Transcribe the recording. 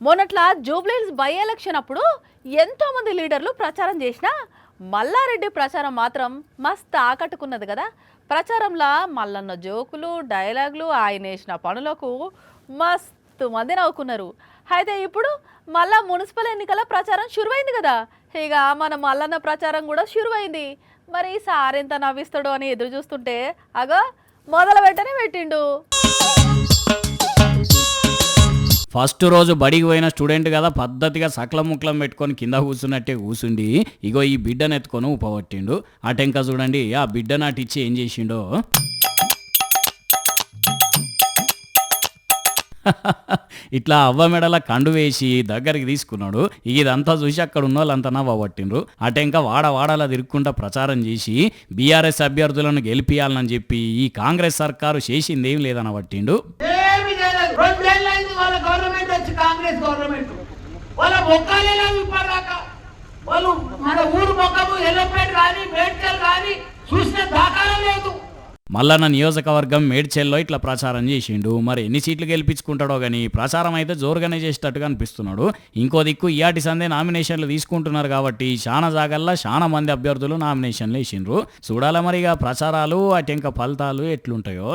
మొన్నట్ల Jubilee Hills by election అప్పుడు ఎంతో మంది లీడర్లు ప్రచారం చేసినా మల్లారెడ్డి ప్రచారం మాత్రం మస్తు ఆకట్టుకున్నది కదా. ప్రచారంలో మల్లన్న జోకులు డైలాగులు ఆయన వేసిన పనులకు మస్తు మంది నవ్వుకున్నారు. అయితే ఇప్పుడు మళ్ళా మున్సిపల్ ఎన్నికల ప్రచారం షురువైంది కదా. ఇక మన మల్లన్న ప్రచారం కూడా షురువైంది. మరి సార్ ఎంత నవ్విస్తాడో అని ఎదురు చూస్తుంటే అగో మొదలు పెట్టిండు. ఫస్ట్ రోజు బడికి పోయిన స్టూడెంట్ కదా, పద్ధతిగా సకలం ముక్కలం పెట్టుకొని కింద కూర్చున్నట్టే కూర్చుండి ఇగో ఈ బిడ్డను ఎత్తుకొని ఉపపట్టిండు. అటెంక చూడండి ఆ బిడ్డ నాటిచ్చి ఏం చేసిండో. ఇట్లా అవ్వ మెడల కండు వేసి దగ్గరికి తీసుకున్నాడు. ఇదంతా చూసి అక్కడ ఉన్న వాళ్ళంతా నవ్వబట్టిండ్రు. అటెంక వాడలా తిరుక్కుంటా ప్రచారం చేసి బీఆర్ఎస్ అభ్యర్థులను గెలిపియాలని చెప్పి ఈ కాంగ్రెస్ సర్కారు చేసింది ఏం లేదని పట్టిండు. కాంగ్రెస్ గవర్నమెంట్ వాళ్ళ మొక్కలే ఇప్పటిదాకా వాళ్ళు మన ఊరు మొక్కము ఎల్లపేట కానీ మేడ్చల్ కానీ చూసిన దాఖలా లేదు. మల్లన్న నియోజకవర్గం మేడ్చెల్లో ఇట్లా ప్రచారం చేసిండు. మరి ఎన్ని సీట్లు గెలిపించుకుంటాడో కానీ ప్రచారం అయితే జోరుగానే చేసేటట్టుగా అనిపిస్తున్నాడు. ఇంకో దిక్కు ఇయాటి సందే నామినేషన్లు తీసుకుంటున్నారు కాబట్టి చాలా జాగల్లో చాలా మంది అభ్యర్థులు నామినేషన్లు వేసిండ్రు. చూడాల మరిగా ప్రచారాలు అటెంక ఫలితాలు ఎట్లుంటాయో.